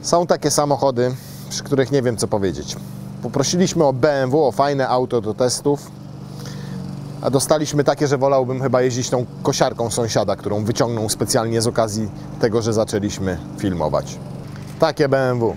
Są takie samochody, przy których nie wiem co powiedzieć. Poprosiliśmy o BMW, o fajne auto do testów, a dostaliśmy takie, że wolałbym chyba jeździć tą kosiarką sąsiada, którą wyciągnął specjalnie z okazji tego, że zaczęliśmy filmować. Takie BMW.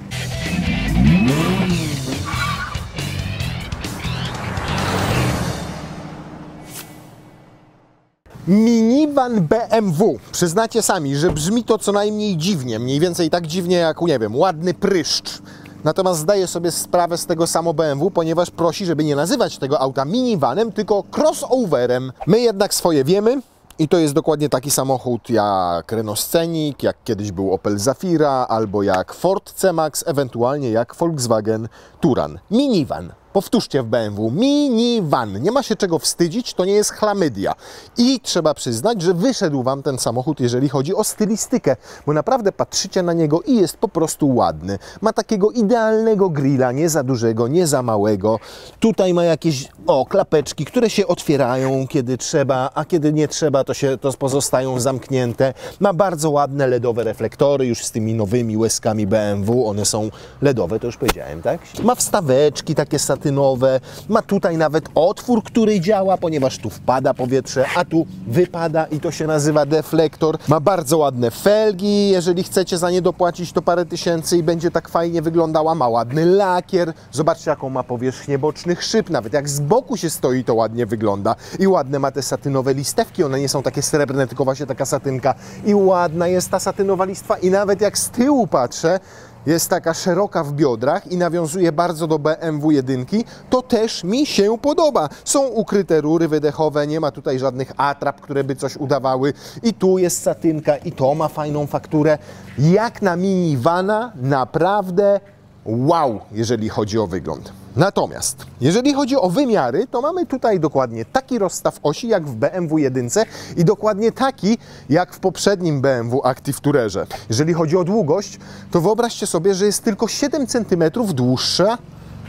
Minivan BMW. Przyznacie sami, że brzmi to co najmniej dziwnie, mniej więcej tak dziwnie jak, nie wiem, ładny pryszcz. Natomiast zdaję sobie sprawę z tego samo BMW, ponieważ prosi, żeby nie nazywać tego auta minivanem, tylko crossoverem. My jednak swoje wiemy i to jest dokładnie taki samochód jak Renault Scenic, jak kiedyś był Opel Zafira, albo jak Ford C-Max, ewentualnie jak Volkswagen Touran. Minivan. Powtórzcie w BMW, minivan. Nie ma się czego wstydzić, to nie jest chlamydia. I trzeba przyznać, że wyszedł Wam ten samochód, jeżeli chodzi o stylistykę, bo naprawdę patrzycie na niego i jest po prostu ładny. Ma takiego idealnego grilla, nie za dużego, nie za małego. Tutaj ma jakieś, klapeczki, które się otwierają, kiedy trzeba, a kiedy nie trzeba, to pozostają zamknięte. Ma bardzo ładne LEDowe reflektory, już z tymi nowymi łezkami BMW. One są LEDowe, to już powiedziałem, tak? Ma wstaweczki takie satynowe, ma tutaj nawet otwór, który działa, ponieważ tu wpada powietrze, a tu wypada i to się nazywa deflektor. Ma bardzo ładne felgi, jeżeli chcecie za nie dopłacić to parę tysięcy i będzie tak fajnie wyglądała. Ma ładny lakier, zobaczcie jaką ma powierzchnię bocznych szyb, nawet jak z boku się stoi to ładnie wygląda i ładne ma te satynowe listewki, one nie są takie srebrne, tylko właśnie taka satynka i ładna jest ta satynowa listwa i nawet jak z tyłu patrzę, jest taka szeroka w biodrach i nawiązuje bardzo do BMW 1, to też mi się podoba. Są ukryte rury wydechowe, nie ma tutaj żadnych atrap, które by coś udawały. I tu jest satynka i to ma fajną fakturę. Jak na minivana, naprawdę wow, jeżeli chodzi o wygląd. Natomiast, jeżeli chodzi o wymiary, to mamy tutaj dokładnie taki rozstaw osi jak w BMW 1 i dokładnie taki jak w poprzednim BMW Active Tourerze. Jeżeli chodzi o długość, to wyobraźcie sobie, że jest tylko 7 cm dłuższa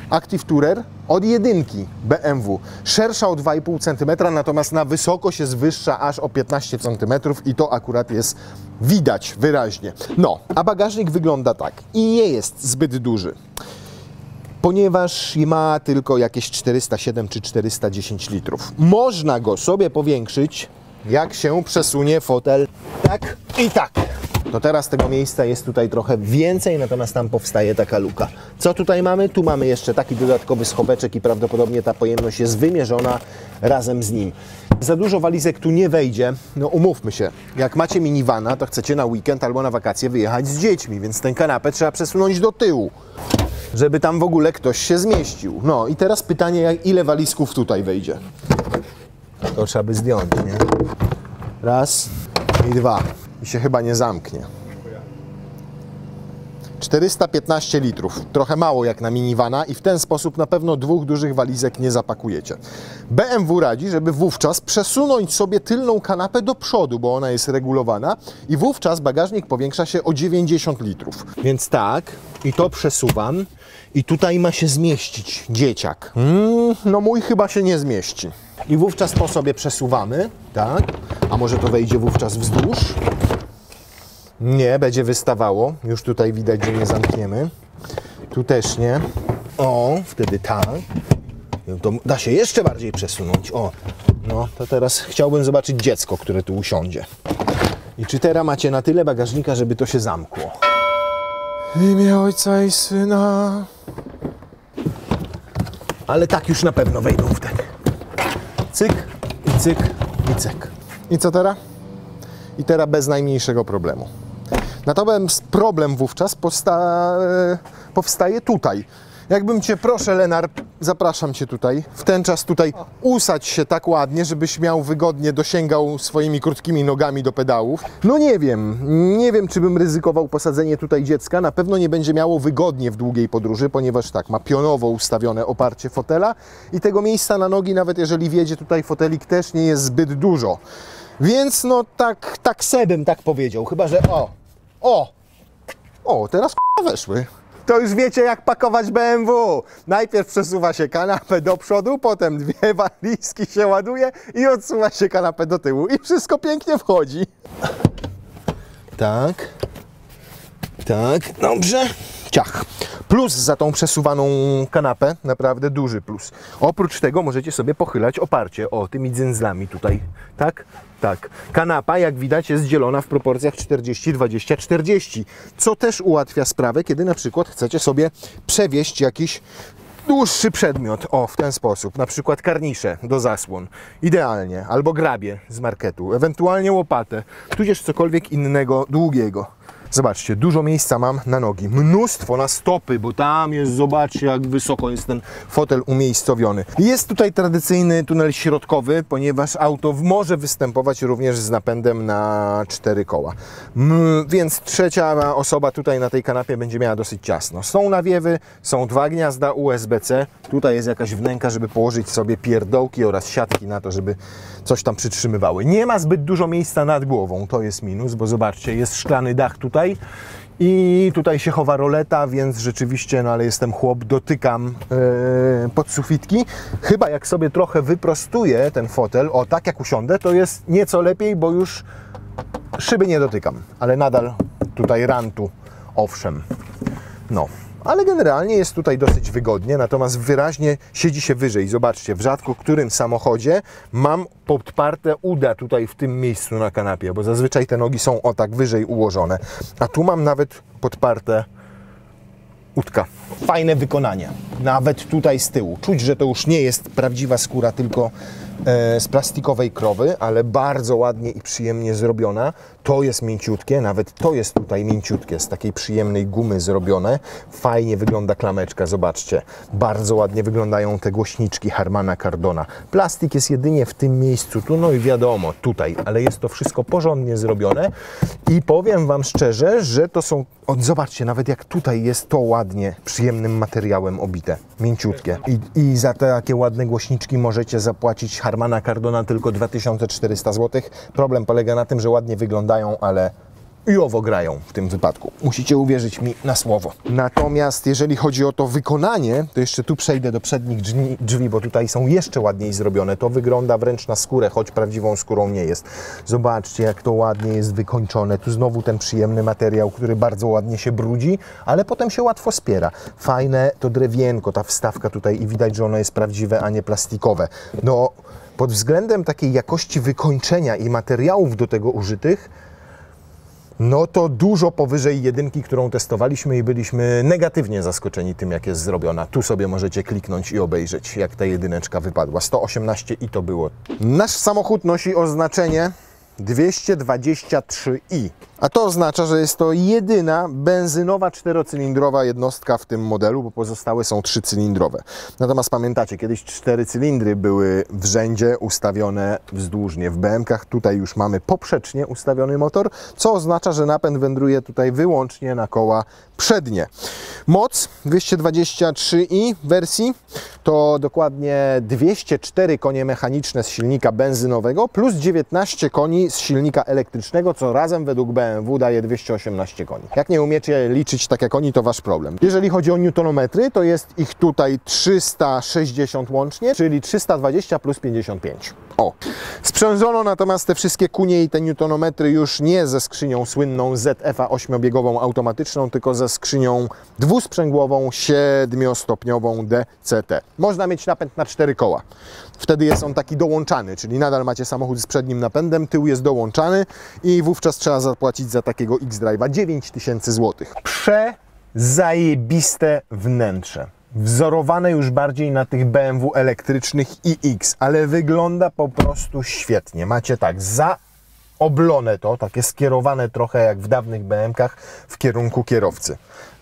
Active Tourer od jedynki BMW. Szersza o 2,5 cm, natomiast na wysokość jest wyższa aż o 15 cm i to akurat jest widać wyraźnie. No, a bagażnik wygląda tak i nie jest zbyt duży, ponieważ ma tylko jakieś 407 czy 410 litrów. Można go sobie powiększyć, jak się przesunie fotel tak i tak. To teraz tego miejsca jest tutaj trochę więcej, natomiast tam powstaje taka luka. Co tutaj mamy? Tu mamy jeszcze taki dodatkowy schoweczek i prawdopodobnie ta pojemność jest wymierzona razem z nim. Za dużo walizek tu nie wejdzie, no umówmy się, jak macie minivana, to chcecie na weekend albo na wakacje wyjechać z dziećmi, więc tę kanapę trzeba przesunąć do tyłu, żeby tam w ogóle ktoś się zmieścił. No i teraz pytanie, ile walizków tutaj wejdzie? To trzeba by zdjąć, nie? Raz i dwa. I się chyba nie zamknie. 415 litrów. Trochę mało jak na minivana i w ten sposób na pewno dwóch dużych walizek nie zapakujecie. BMW radzi, żeby wówczas przesunąć sobie tylną kanapę do przodu, bo ona jest regulowana i wówczas bagażnik powiększa się o 90 litrów. Więc tak, i to przesuwam i tutaj ma się zmieścić dzieciak. No mój chyba się nie zmieści. I wówczas to sobie przesuwamy, tak? A może to wejdzie wówczas wzdłuż? Nie, będzie wystawało. Już tutaj widać, że nie zamkniemy. Tu też nie. O, wtedy tak. To da się jeszcze bardziej przesunąć. O, no to teraz chciałbym zobaczyć dziecko, które tu usiądzie. I czy teraz macie na tyle bagażnika, żeby to się zamkło? W imię Ojca i Syna. Ale tak już na pewno wejdą wtedy. Cyk, i cyk, i cyk. I co teraz? I teraz bez najmniejszego problemu. Natomiast problem wówczas powstaje tutaj. Jakbym Cię, proszę Lenar, zapraszam Cię tutaj, w ten czas tutaj usadź się tak ładnie, żebyś miał wygodnie, dosięgał swoimi krótkimi nogami do pedałów. No nie wiem, czy bym ryzykował posadzenie tutaj dziecka. Na pewno nie będzie miało wygodnie w długiej podróży, ponieważ tak, ma pionowo ustawione oparcie fotela i tego miejsca na nogi, nawet jeżeli wjedzie tutaj fotelik, też nie jest zbyt dużo. Więc no tak sebym tak powiedział, chyba że teraz weszły. To już wiecie, jak pakować BMW. Najpierw przesuwa się kanapę do przodu, potem dwie walizki się ładuje i odsuwa się kanapę do tyłu. I wszystko pięknie wchodzi. Tak, dobrze. ciach. Plus za tą przesuwaną kanapę, naprawdę duży plus. Oprócz tego możecie sobie pochylać oparcie, o, tymi dzyndzlami tutaj, tak? Tak. Kanapa, jak widać, jest dzielona w proporcjach 40-20-40, co też ułatwia sprawę, kiedy na przykład chcecie sobie przewieźć jakiś dłuższy przedmiot, o, w ten sposób, na przykład karnisze do zasłon, idealnie, albo grabie z marketu, ewentualnie łopatę, tudzież cokolwiek innego długiego. Zobaczcie, dużo miejsca mam na nogi, mnóstwo na stopy, bo tam jest, zobaczcie, jak wysoko jest ten fotel umiejscowiony. Jest tutaj tradycyjny tunel środkowy, ponieważ auto może występować również z napędem na 4 koła. Więc trzecia osoba tutaj na tej kanapie będzie miała dosyć ciasno. Są nawiewy, są 2 gniazda USB-C, tutaj jest jakaś wnęka, żeby położyć sobie pierdołki oraz siatki na to, żeby coś tam przytrzymywały. Nie ma zbyt dużo miejsca nad głową, to jest minus, bo zobaczcie, jest szklany dach tutaj i tutaj się chowa roleta, więc rzeczywiście, no ale jestem chłop, dotykam podsufitki. Chyba jak sobie trochę wyprostuję ten fotel, o tak jak usiądę, to jest nieco lepiej, bo już szyby nie dotykam, ale nadal tutaj rantu, owszem. No. Ale generalnie jest tutaj dosyć wygodnie, natomiast wyraźnie siedzi się wyżej. Zobaczcie, w rzadko którym samochodzie mam podparte uda tutaj w tym miejscu na kanapie, bo zazwyczaj te nogi są o tak wyżej ułożone, a tu mam nawet podparte udka. Fajne wykonanie, nawet tutaj z tyłu. Czuć, że to już nie jest prawdziwa skóra, tylko z plastikowej krowy, ale bardzo ładnie i przyjemnie zrobiona. To jest mięciutkie, nawet to jest tutaj mięciutkie, z takiej przyjemnej gumy zrobione. Fajnie wygląda klameczka, zobaczcie. Bardzo ładnie wyglądają te głośniczki Harmana Kardona. Plastik jest jedynie w tym miejscu, tu, no i wiadomo, tutaj, ale jest to wszystko porządnie zrobione i powiem Wam szczerze, że to są, zobaczcie, nawet jak tutaj jest to ładnie, przyjemnym materiałem obite, mięciutkie. I za te takie ładne głośniczki możecie zapłacić Harmana Kardona tylko 2400 zł. Problem polega na tym, że ładnie wyglądają, ale i owo grają w tym wypadku. Musicie uwierzyć mi na słowo. Natomiast jeżeli chodzi o to wykonanie, to jeszcze tu przejdę do przednich drzwi, bo tutaj są jeszcze ładniej zrobione. To wygląda wręcz na skórę, choć prawdziwą skórą nie jest. Zobaczcie, jak to ładnie jest wykończone. Tu znowu ten przyjemny materiał, który bardzo ładnie się brudzi, ale potem się łatwo spiera. Fajne to drewienko, ta wstawka tutaj i widać, że ono jest prawdziwe, a nie plastikowe. No, pod względem takiej jakości wykończenia i materiałów do tego użytych, no to dużo powyżej jedynki, którą testowaliśmy i byliśmy negatywnie zaskoczeni tym, jak jest zrobiona. Tu sobie możecie kliknąć i obejrzeć, jak ta jedyneczka wypadła. 118 i to było. Nasz samochód nosi oznaczenie 223i. A to oznacza, że jest to jedyna benzynowa 4-cylindrowa jednostka w tym modelu, bo pozostałe są 3-cylindrowe. Natomiast pamiętacie, kiedyś 4 cylindry były w rzędzie ustawione wzdłużnie w BM-kach. Tutaj już mamy poprzecznie ustawiony motor, co oznacza, że napęd wędruje tutaj wyłącznie na koła przednie. Moc 223i wersji to dokładnie 204 konie mechaniczne z silnika benzynowego plus 19 koni z silnika elektrycznego, co razem według BMW daje 218 koni. Jak nie umiecie liczyć tak jak oni, to wasz problem. Jeżeli chodzi o newtonometry, to jest ich tutaj 360 łącznie, czyli 320 plus 55. O. Sprzężono natomiast te wszystkie kunie i te newtonometry już nie ze skrzynią słynną ZF-a 8-biegową automatyczną, tylko ze skrzynią dwusprzęgłową 7-stopniową DCT. Można mieć napęd na 4 koła. Wtedy jest on taki dołączany, czyli nadal macie samochód z przednim napędem, tył jest dołączany i wówczas trzeba zapłacić za takiego X-Drive'a 9000 zł. Przezajebiste wnętrze. Wzorowane już bardziej na tych BMW elektrycznych iX, ale wygląda po prostu świetnie. Macie tak, zaoblone to, takie skierowane trochę jak w dawnych BM-kach w kierunku kierowcy.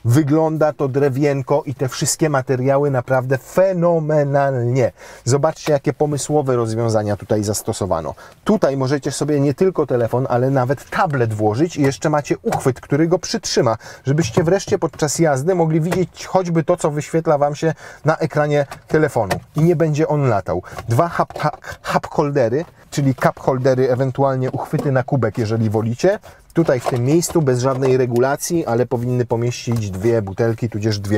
Wygląda to drewienko i te wszystkie materiały naprawdę fenomenalnie. Zobaczcie, jakie pomysłowe rozwiązania tutaj zastosowano. Tutaj możecie sobie nie tylko telefon, ale nawet tablet włożyć i jeszcze macie uchwyt, który go przytrzyma, żebyście wreszcie podczas jazdy mogli widzieć choćby to, co wyświetla Wam się na ekranie telefonu i nie będzie on latał. 2 cup holdery, czyli cup holdery, ewentualnie uchwyty na kubek, jeżeli wolicie. Tutaj w tym miejscu bez żadnej regulacji, ale powinny pomieścić 2 butelki, tudzież 2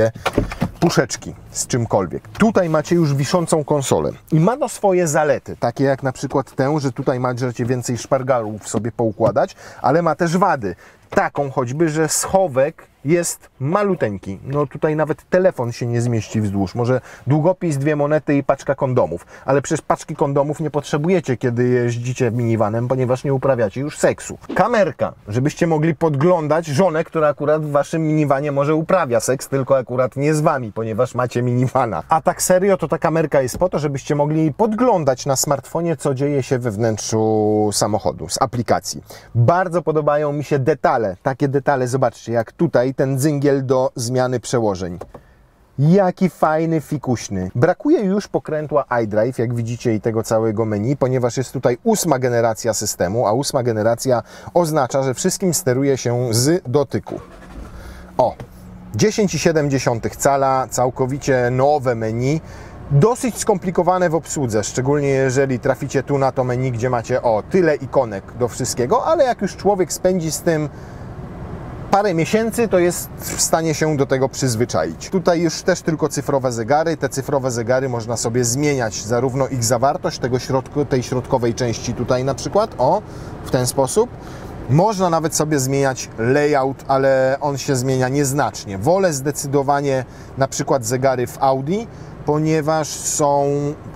puszeczki z czymkolwiek. Tutaj macie już wiszącą konsolę i ma to swoje zalety, takie jak na przykład tę, że tutaj możecie więcej szpargalów sobie poukładać, ale ma też wady. taką choćby, że schowek jest maluteńki. No tutaj nawet telefon się nie zmieści wzdłuż. Może długopis, 2 monety i paczka kondomów. Ale przecież paczki kondomów nie potrzebujecie, kiedy jeździcie minivanem, ponieważ nie uprawiacie już seksu. Kamerka, żebyście mogli podglądać żonę, która akurat w waszym minivanie może uprawia seks, tylko akurat nie z wami, ponieważ macie minivana. A tak serio, to ta kamerka jest po to, żebyście mogli podglądać na smartfonie, co dzieje się we wnętrzu samochodu z aplikacji. Bardzo podobają mi się detale. Takie detale, zobaczcie, jak tutaj ten dzyngiel do zmiany przełożeń. Jaki fajny, fikuśny. Brakuje już pokrętła iDrive, jak widzicie, i tego całego menu, ponieważ jest tutaj 8. generacja systemu, a 8. generacja oznacza, że wszystkim steruje się z dotyku. O, 10,7 cala, całkowicie nowe menu. Dosyć skomplikowane w obsłudze, szczególnie jeżeli traficie tu na to menu, gdzie macie tyle ikonek do wszystkiego, ale jak już człowiek spędzi z tym parę miesięcy, to jest w stanie się do tego przyzwyczaić. Tutaj już też tylko cyfrowe zegary. Te cyfrowe zegary można sobie zmieniać, zarówno ich zawartość, tej środkowej części tutaj na przykład, w ten sposób. Można nawet sobie zmieniać layout, ale on się zmienia nieznacznie. Wolę zdecydowanie na przykład zegary w Audi, ponieważ są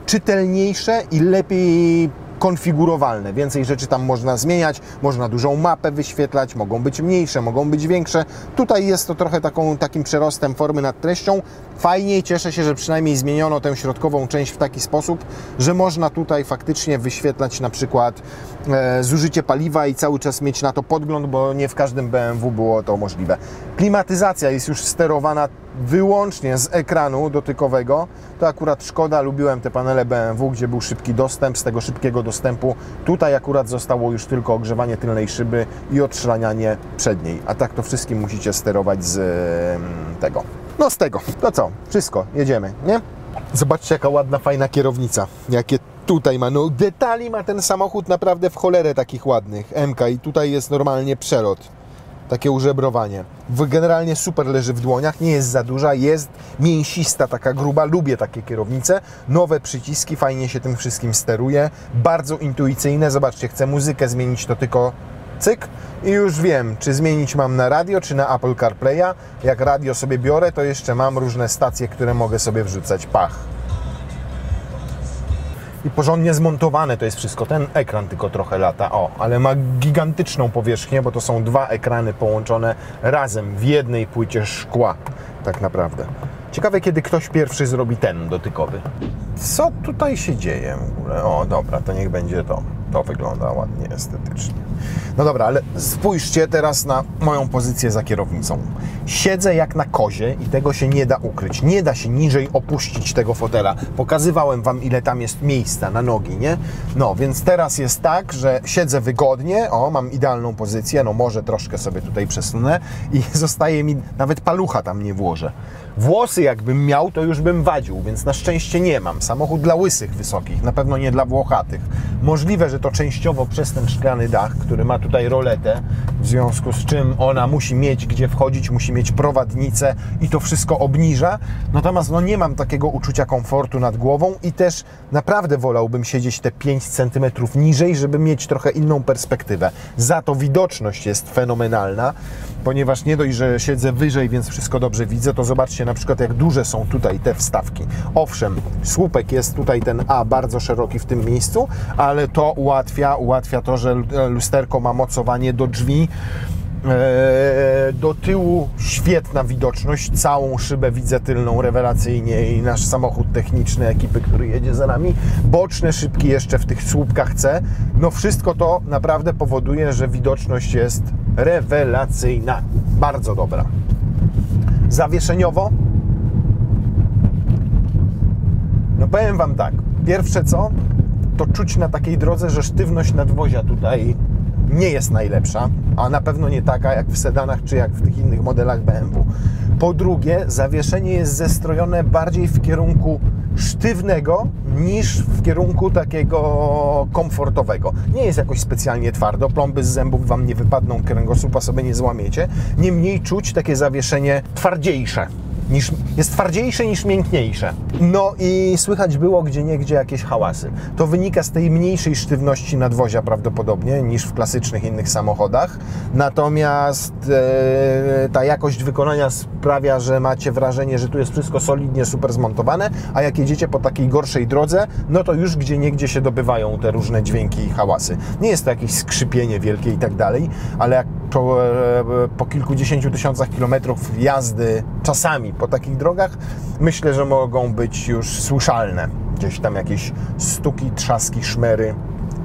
czytelniejsze i lepiej konfigurowalne. Więcej rzeczy tam można zmieniać, można dużą mapę wyświetlać, mogą być mniejsze, mogą być większe. Tutaj jest to trochę takim przerostem formy nad treścią. Fajnie, cieszę się, że przynajmniej zmieniono tę środkową część w taki sposób, że można tutaj faktycznie wyświetlać na przykład zużycie paliwa i cały czas mieć na to podgląd, bo nie w każdym BMW było to możliwe. Klimatyzacja jest już sterowana wyłącznie z ekranu dotykowego. To akurat szkoda, lubiłem te panele BMW, gdzie był szybki dostęp. Z tego szybkiego dostępu tutaj akurat zostało już tylko ogrzewanie tylnej szyby i odszranianie przedniej. A tak to wszystkim musicie sterować z tego. No z tego. To co? Wszystko. Jedziemy, nie? Zobaczcie, jaka ładna, fajna kierownica. Jakie tutaj ma, no detali ma ten samochód naprawdę w cholerę takich ładnych. MK i tutaj jest normalnie przelot. Takie użebrowanie. Generalnie super leży w dłoniach, nie jest za duża, jest mięsista, taka gruba. Lubię takie kierownice. Nowe przyciski, fajnie się tym wszystkim steruje. Bardzo intuicyjne. Zobaczcie, chcę muzykę zmienić, to tylko cyk i już wiem, czy zmienić mam na radio, czy na Apple CarPlaya. Jak radio sobie biorę, to jeszcze mam różne stacje, które mogę sobie wrzucać. Pach. I porządnie zmontowane to jest wszystko. Ten ekran tylko trochę lata, ale ma gigantyczną powierzchnię, bo to są 2 ekrany połączone razem w jednej płycie szkła, tak naprawdę. Ciekawe, kiedy ktoś pierwszy zrobi ten dotykowy. Co tutaj się dzieje w ogóle? Dobra, to niech będzie to. To wygląda ładnie, estetycznie. No dobra, ale spójrzcie teraz na moją pozycję za kierownicą. Siedzę jak na kozie i tego się nie da ukryć. Nie da się niżej opuścić tego fotela. Pokazywałem Wam, ile tam jest miejsca na nogi, nie? No, więc teraz jest tak, że siedzę wygodnie. Mam idealną pozycję. No może troszkę sobie tutaj przesunę i zostaje mi, nawet palucha tam nie włożę. Włosy jakbym miał, to już bym wadził, więc na szczęście nie mam. Samochód dla łysych wysokich, na pewno nie dla włochatych. Możliwe, że to częściowo przez ten szklany dach, który ma tutaj roletę, w związku z czym ona musi mieć gdzie wchodzić, musi mieć prowadnicę i to wszystko obniża. Natomiast nie mam takiego uczucia komfortu nad głową i też naprawdę wolałbym siedzieć te 5 cm niżej, żeby mieć trochę inną perspektywę. Za to widoczność jest fenomenalna, ponieważ nie dość, że siedzę wyżej, więc wszystko dobrze widzę, to zobaczcie na przykład, jak duże są tutaj te wstawki. Owszem, słupek jest tutaj ten bardzo szeroki w tym miejscu, ale to ułatwia to, że lusterko ma mocowanie do drzwi. Do tyłu świetna widoczność, całą szybę widzę tylną rewelacyjnie i nasz samochód techniczny ekipy, który jedzie za nami. Boczne szybki jeszcze w tych słupkach C. No wszystko to naprawdę powoduje, że widoczność jest rewelacyjna. Bardzo dobra. Zawieszeniowo? No powiem Wam tak. Pierwsze co? To czuć na takiej drodze, że sztywność nadwozia tutaj nie jest najlepsza, a na pewno nie taka jak w sedanach czy jak w tych innych modelach BMW. Po drugie, zawieszenie jest zestrojone bardziej w kierunku sztywnego niż w kierunku takiego komfortowego. Nie jest jakoś specjalnie twardo, plomby z zębów Wam nie wypadną, kręgosłupa sobie nie złamiecie. Niemniej czuć takie zawieszenie twardziejsze. jest twardziejsze niż miękniejsze. No i słychać było gdzieniegdzie jakieś hałasy. To wynika z tej mniejszej sztywności nadwozia prawdopodobnie niż w klasycznych innych samochodach. Natomiast ta jakość wykonania sprawia, że macie wrażenie, że tu jest wszystko solidnie, super zmontowane, a jak jedziecie po takiej gorszej drodze, no to już gdzieniegdzie się dobywają te różne dźwięki i hałasy. Nie jest to jakieś skrzypienie wielkie i tak dalej, ale jak po kilkudziesięciu tysiącach kilometrów jazdy czasami po takich drogach, myślę, że mogą być już słyszalne. Gdzieś tam jakieś stuki, trzaski, szmery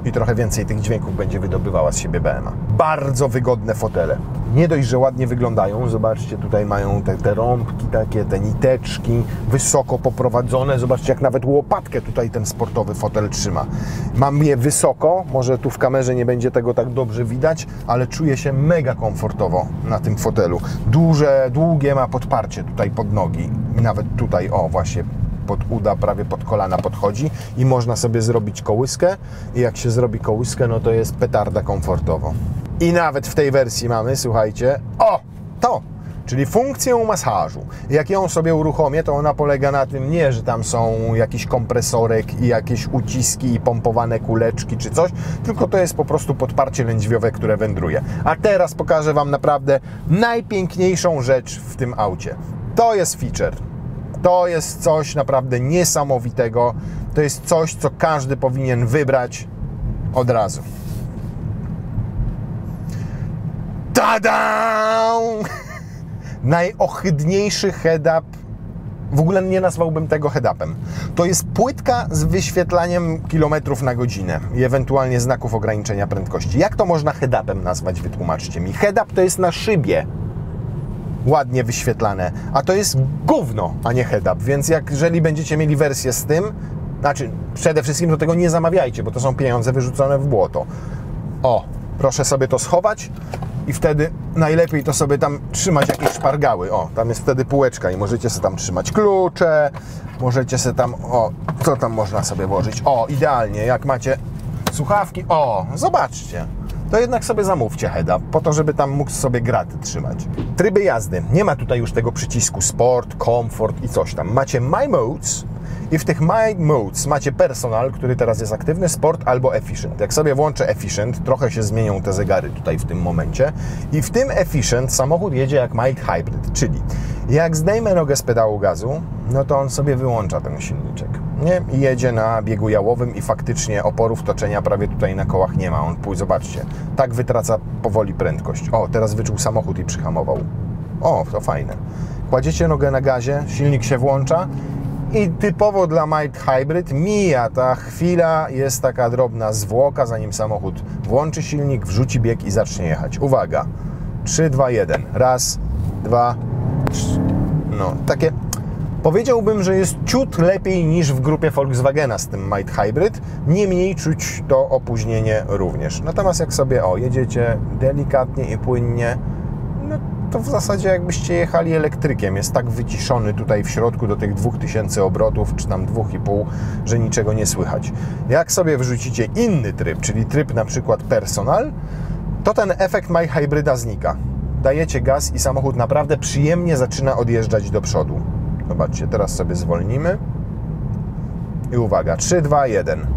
i trochę więcej tych dźwięków będzie wydobywała z siebie BMA. Bardzo wygodne fotele. Nie dość, że ładnie wyglądają, zobaczcie, tutaj mają te rąbki takie, te niteczki, wysoko poprowadzone, zobaczcie, jak nawet łopatkę tutaj ten sportowy fotel trzyma. Mam je wysoko, może tu w kamerze nie będzie tego tak dobrze widać, ale czuję się mega komfortowo na tym fotelu. Duże, długie ma podparcie tutaj pod nogi, nawet tutaj, o właśnie, pod uda, prawie pod kolana podchodzi i można sobie zrobić kołyskę i jak się zrobi kołyskę, no to jest petarda komfortowo. I nawet w tej wersji mamy, słuchajcie, to, czyli funkcję masażu. Jak ją sobie uruchomię, to ona polega na tym nie, że tam są jakiś kompresorek i jakieś uciski i pompowane kuleczki czy coś, tylko to jest po prostu podparcie lędźwiowe, które wędruje. A teraz pokażę Wam naprawdę najpiękniejszą rzecz w tym aucie. To jest feature. To jest coś naprawdę niesamowitego. To jest coś, co każdy powinien wybrać od razu. Tada! Najohydniejszy head-up. W ogóle nie nazwałbym tego head-upem. To jest płytka z wyświetlaniem kilometrów na godzinę i ewentualnie znaków ograniczenia prędkości. Jak to można head-upem nazwać? Wytłumaczcie mi. Head-up to jest na szybie ładnie wyświetlane, a to jest gówno, a nie head-up, więc jeżeli będziecie mieli wersję z tym, znaczy przede wszystkim do tego nie zamawiajcie, bo to są pieniądze wyrzucone w błoto. Proszę sobie to schować i wtedy najlepiej to sobie tam trzymać jakieś szpargały. Tam jest wtedy półeczka i możecie sobie tam trzymać klucze, możecie sobie tam, co tam można sobie włożyć? Idealnie, jak macie słuchawki, zobaczcie. To jednak sobie zamówcie head-up, po to, żeby tam mógł sobie graty trzymać. Tryby jazdy. Nie ma tutaj już tego przycisku Sport, Comfort i coś tam. Macie My Modes i w tych My Modes macie Personal, który teraz jest aktywny, Sport albo Efficient. Jak sobie włączę Efficient, trochę się zmienią te zegary tutaj w tym momencie i w tym Efficient samochód jedzie jak Mild Hybrid, czyli jak zdejmę nogę z pedału gazu, no to on sobie wyłącza ten silniczek. Nie? I jedzie na biegu jałowym i faktycznie oporów toczenia prawie tutaj na kołach nie ma. Zobaczcie, tak wytraca powoli prędkość. Teraz wyczuł samochód i przyhamował. To fajne. Kładziecie nogę na gazie, silnik się włącza i typowo dla Mild Hybrid mija ta chwila, jest taka drobna zwłoka, zanim samochód włączy silnik, wrzuci bieg i zacznie jechać. Uwaga, 3, 2, 1. Raz, 2, 3. Takie... Powiedziałbym, że jest ciut lepiej niż w grupie Volkswagena z tym Mild Hybrid, niemniej czuć to opóźnienie również. Natomiast jak sobie jedziecie delikatnie i płynnie, no to w zasadzie jakbyście jechali elektrykiem. Jest tak wyciszony tutaj w środku do tych 2000 obrotów, czy tam 2,5, że niczego nie słychać. Jak sobie wrzucicie inny tryb, czyli tryb na przykład Personal, to ten efekt Mild Hybrida znika. Dajecie gaz i samochód naprawdę przyjemnie zaczyna odjeżdżać do przodu. Zobaczcie, teraz sobie zwolnimy i uwaga, 3, 2, 1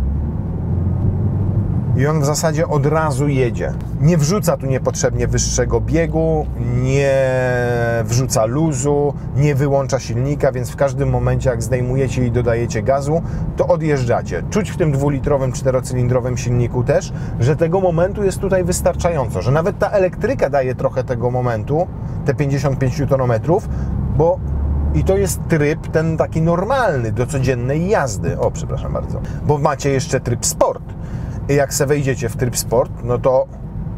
i on w zasadzie od razu jedzie. Nie wrzuca tu niepotrzebnie wyższego biegu, nie wrzuca luzu, nie wyłącza silnika, więc w każdym momencie jak zdejmujecie i dodajecie gazu, to odjeżdżacie. Czuć w tym 2-litrowym, 4-cylindrowym silniku też, że tego momentu jest tutaj wystarczająco, że nawet ta elektryka daje trochę tego momentu, te 55 Nm, bo i to jest tryb ten taki normalny do codziennej jazdy. Przepraszam bardzo. Bo macie jeszcze tryb Sport. I jak se wejdziecie w tryb Sport, no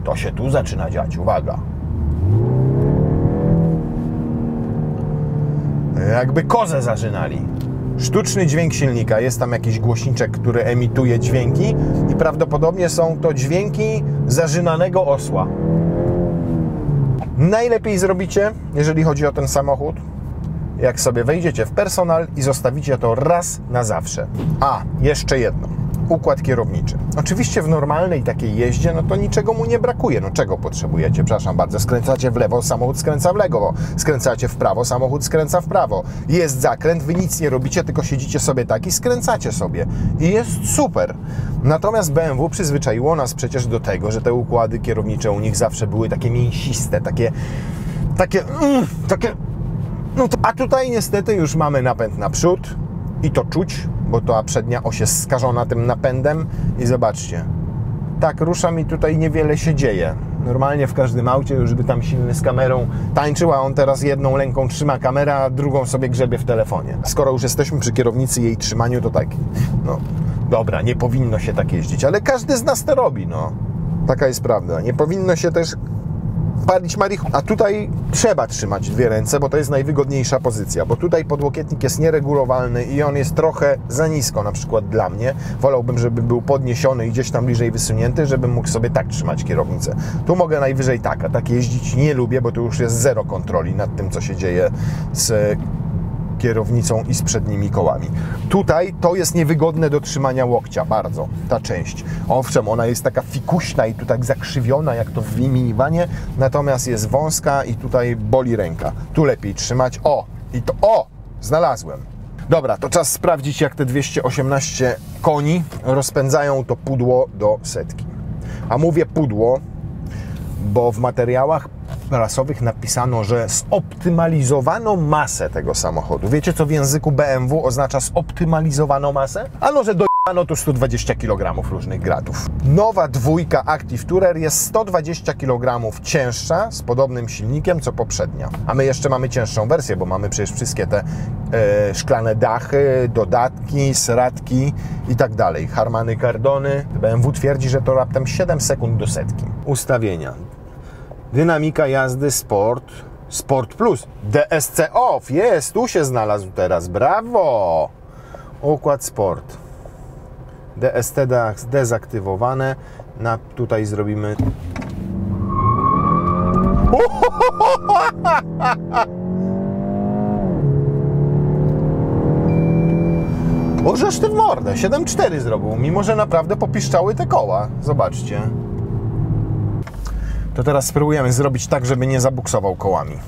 to się tu zaczyna dziać. Uwaga. Jakby kozę zażynali. Sztuczny dźwięk silnika. Jest tam jakiś głośniczek, który emituje dźwięki i prawdopodobnie są to dźwięki zażynanego osła. Najlepiej zrobicie, jeżeli chodzi o ten samochód, jak sobie wejdziecie w Personal i zostawicie to raz na zawsze. Jeszcze jedno. układ kierowniczy. Oczywiście w normalnej takiej jeździe, no to niczego mu nie brakuje. No czego potrzebujecie? Przepraszam bardzo, skręcacie w lewo, samochód skręca w lewo. Skręcacie w prawo, samochód skręca w prawo. Jest zakręt, wy nic nie robicie, tylko siedzicie sobie tak i skręcacie sobie. I jest super. Natomiast BMW przyzwyczaiło nas przecież do tego, że te układy kierownicze u nich zawsze były takie mięsiste, takie no to, a tutaj niestety już mamy napęd naprzód i to czuć, bo ta przednia oś jest skażona tym napędem i zobaczcie, tak rusza mi tutaj, niewiele się dzieje. Normalnie w każdym aucie już by tam silny z kamerą tańczył, a on teraz jedną ręką trzyma kamerę, a drugą sobie grzebie w telefonie. Skoro już jesteśmy przy kierownicy i jej trzymaniu, to tak, no dobra, nie powinno się tak jeździć, ale każdy z nas to robi, no. Taka jest prawda. Nie powinno się też palić marihuany. A tutaj trzeba trzymać dwie ręce, bo to jest najwygodniejsza pozycja, bo tutaj podłokietnik jest nieregulowalny i on jest trochę za nisko, na przykład dla mnie. Wolałbym, żeby był podniesiony i gdzieś tam bliżej wysunięty, żebym mógł sobie tak trzymać kierownicę. Tu mogę najwyżej tak, a tak jeździć nie lubię, bo tu już jest zero kontroli nad tym, co się dzieje z kierownicą i z przednimi kołami. Tutaj to jest niewygodne do trzymania łokcia, bardzo, ta część. Owszem, ona jest taka fikuśna i tu tak zakrzywiona, jak to w minivanie, natomiast jest wąska i tutaj boli ręka. Tu lepiej trzymać. O! I to, o! Znalazłem. Dobra, to czas sprawdzić, jak te 218 koni rozpędzają to pudło do setki. A mówię pudło, bo w materiałach prasowych napisano, że zoptymalizowano masę tego samochodu. Wiecie, co w języku BMW oznacza zoptymalizowaną masę? Ano, że dojechano tu 120 kg różnych gratów. Nowa dwójka Active Tourer jest 120 kg cięższa, z podobnym silnikiem, co poprzednia. A my jeszcze mamy cięższą wersję, bo mamy przecież wszystkie te szklane dachy, dodatki, seratki i tak dalej. Harmany, kardony. BMW twierdzi, że to raptem 7 sekund do setki. Ustawienia. Dynamika jazdy Sport, Sport Plus, DSC Off, jest, tu się znalazł teraz, brawo! Układ Sport, DST dezaktywowane, tutaj zrobimy... O, żeż ty w mordę, 7.4 zrobił, mimo że naprawdę popiszczały te koła, zobaczcie. To teraz spróbujemy zrobić tak, żeby nie zabuksował kołami.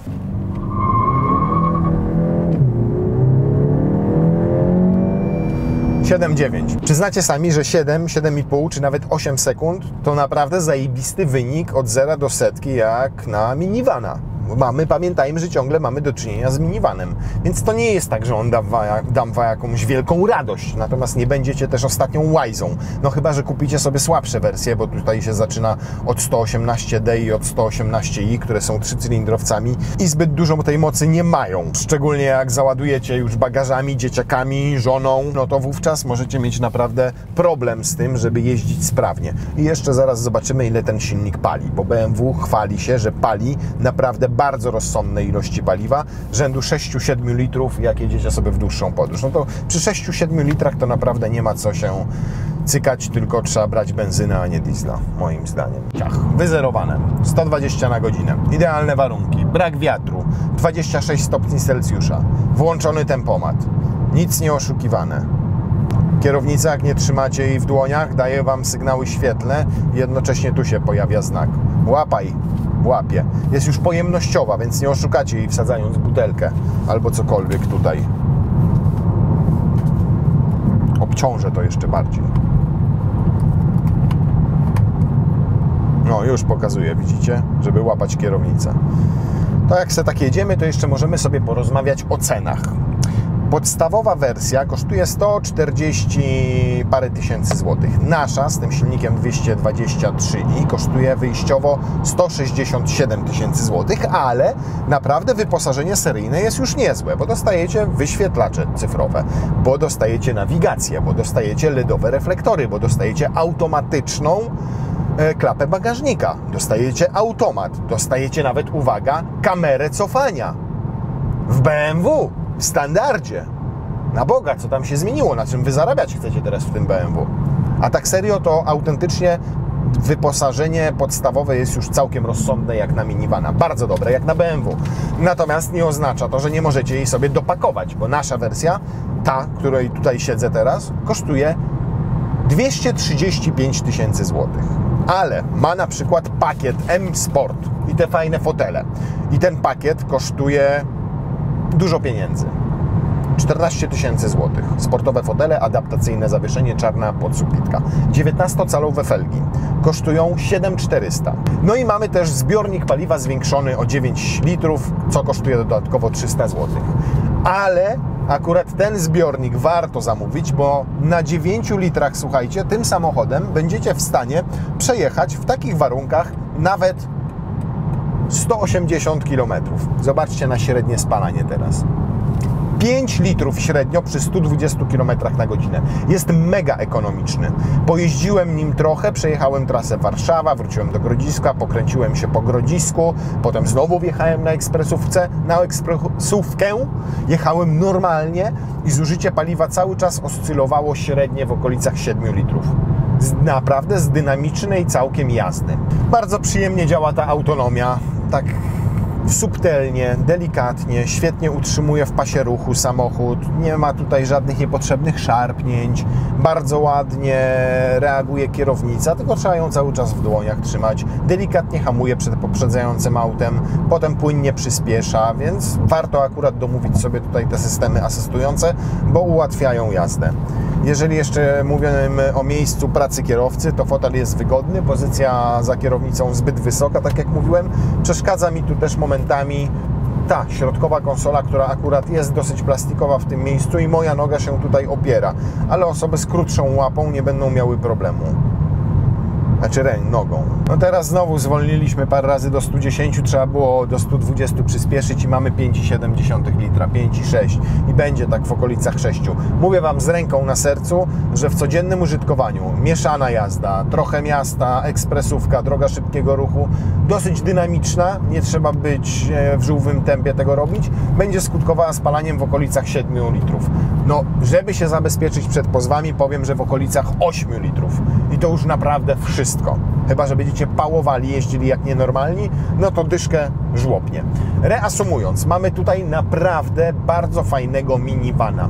7,9. Przyznacie sami, że 7, 7,5 czy nawet 8 sekund to naprawdę zajebisty wynik od 0 do setki jak na minivana. Pamiętajmy, że ciągle mamy do czynienia z minivanem, więc to nie jest tak, że on da jakąś wielką radość, natomiast nie będziecie też ostatnią łajzą, no chyba, że kupicie sobie słabsze wersje, bo tutaj się zaczyna od 118D i od 118i, które są 3-cylindrowcami i zbyt dużo tej mocy nie mają, szczególnie jak załadujecie już bagażami, dzieciakami, żoną, no to wówczas możecie mieć naprawdę problem z tym, żeby jeździć sprawnie. I jeszcze zaraz zobaczymy, ile ten silnik pali, bo BMW chwali się, że pali naprawdę bardzo rozsądne ilości paliwa, rzędu 6-7 litrów, jak jedziecie sobie w dłuższą podróż. No to przy 6-7 litrach to naprawdę nie ma co się cykać, tylko trzeba brać benzynę, a nie diesla, moim zdaniem. Ciach, wyzerowane, 120 na godzinę, idealne warunki, brak wiatru, 26 stopni Celsjusza, włączony tempomat, nic nie oszukiwane. Kierownica, jak nie trzymacie jej w dłoniach, daje Wam sygnały świetlne i jednocześnie tu się pojawia znak. Łapaj, łapie. Jest już pojemnościowa, więc nie oszukacie jej wsadzając butelkę albo cokolwiek tutaj. Obciążę to jeszcze bardziej. No, już pokazuję, widzicie? Żeby łapać kierownicę. To jak sobie tak jedziemy, to jeszcze możemy sobie porozmawiać o cenach. Podstawowa wersja kosztuje 140 parę tysięcy złotych. Nasza z tym silnikiem 223i kosztuje wyjściowo 167 tysięcy złotych, ale naprawdę wyposażenie seryjne jest już niezłe, bo dostajecie wyświetlacze cyfrowe, bo dostajecie nawigację, bo dostajecie LEDowe reflektory, bo dostajecie automatyczną klapę bagażnika, dostajecie automat, dostajecie nawet, uwaga, kamerę cofania w BMW. W standardzie. Na Boga, co tam się zmieniło, na czym Wy zarabiać chcecie teraz w tym BMW. A tak serio, to autentycznie wyposażenie podstawowe jest już całkiem rozsądne jak na minivana. Bardzo dobre, jak na BMW. Natomiast nie oznacza to, że nie możecie jej sobie dopakować, bo nasza wersja, ta, której tutaj siedzę teraz, kosztuje 235 tysięcy złotych. Ale ma na przykład pakiet M-Sport i te fajne fotele. I ten pakiet kosztuje dużo pieniędzy. 14 tysięcy złotych. Sportowe fotele, adaptacyjne zawieszenie, czarna podsufitka. 19-calowe felgi. Kosztują 7400. No i mamy też zbiornik paliwa zwiększony o 9 litrów, co kosztuje dodatkowo 300 złotych. Ale akurat ten zbiornik warto zamówić, bo na 9 litrach, słuchajcie, tym samochodem będziecie w stanie przejechać w takich warunkach nawet 180 km. Zobaczcie na średnie spalanie teraz. 5 litrów średnio przy 120 km na godzinę. Jest mega ekonomiczny. Pojeździłem nim trochę, przejechałem trasę Warszawa, wróciłem do Grodziska, pokręciłem się po Grodzisku, potem znowu wjechałem na ekspresówkę, jechałem normalnie i zużycie paliwa cały czas oscylowało średnie w okolicach 7 litrów. Naprawdę z dynamicznej całkiem jazdy. Bardzo przyjemnie działa ta autonomia, tak subtelnie, delikatnie, świetnie utrzymuje w pasie ruchu samochód, nie ma tutaj żadnych niepotrzebnych szarpnięć, bardzo ładnie reaguje kierownica, tylko trzeba ją cały czas w dłoniach trzymać, delikatnie hamuje przed poprzedzającym autem, potem płynnie przyspiesza, więc warto akurat domówić sobie tutaj te systemy asystujące, bo ułatwiają jazdę. Jeżeli jeszcze mówimy o miejscu pracy kierowcy, to fotel jest wygodny, pozycja za kierownicą zbyt wysoka, tak jak mówiłem. Przeszkadza mi tu też momentami ta środkowa konsola, która akurat jest dosyć plastikowa w tym miejscu i moja noga się tutaj opiera, ale osoby z krótszą łapą nie będą miały problemu. Znaczy nogą. No teraz znowu zwolniliśmy parę razy do 110, trzeba było do 120 przyspieszyć i mamy 5,7 litra, 5,6 i będzie tak w okolicach 6. Mówię Wam z ręką na sercu, że w codziennym użytkowaniu mieszana jazda, trochę miasta, ekspresówka, droga szybkiego ruchu, dosyć dynamiczna, nie trzeba być w żółwym tempie tego robić, będzie skutkowała spalaniem w okolicach 7 litrów. No, żeby się zabezpieczyć przed pozwami, powiem, że w okolicach 8 litrów i to już naprawdę wszystko. Chyba że będziecie pałowali, jeździli jak nienormalni, no to dyszkę żłopnie. Reasumując, mamy tutaj naprawdę bardzo fajnego minivana.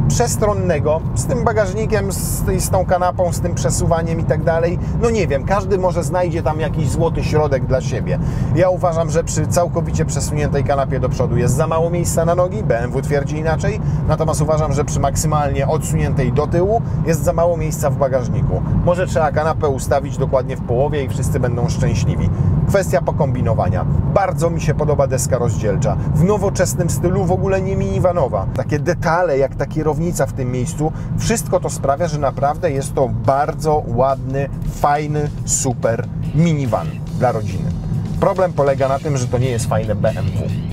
Przestronnego, z tym bagażnikiem, z tą kanapą, z tym przesuwaniem i tak dalej. No nie wiem, każdy może znajdzie tam jakiś złoty środek dla siebie. Ja uważam, że przy całkowicie przesuniętej kanapie do przodu jest za mało miejsca na nogi, BMW twierdzi inaczej, natomiast uważam, że przy maksymalnie odsuniętej do tyłu jest za mało miejsca w bagażniku. Może trzeba kanapę ustawić dokładnie w połowie i wszyscy będą szczęśliwi. Kwestia pokombinowania. Bardzo mi się podoba deska rozdzielcza. W nowoczesnym stylu, w ogóle nie minivanowa. Takie detale, jak ta kierownica w tym miejscu, wszystko to sprawia, że naprawdę jest to bardzo ładny, fajny, super minivan dla rodziny. Problem polega na tym, że to nie jest fajne BMW.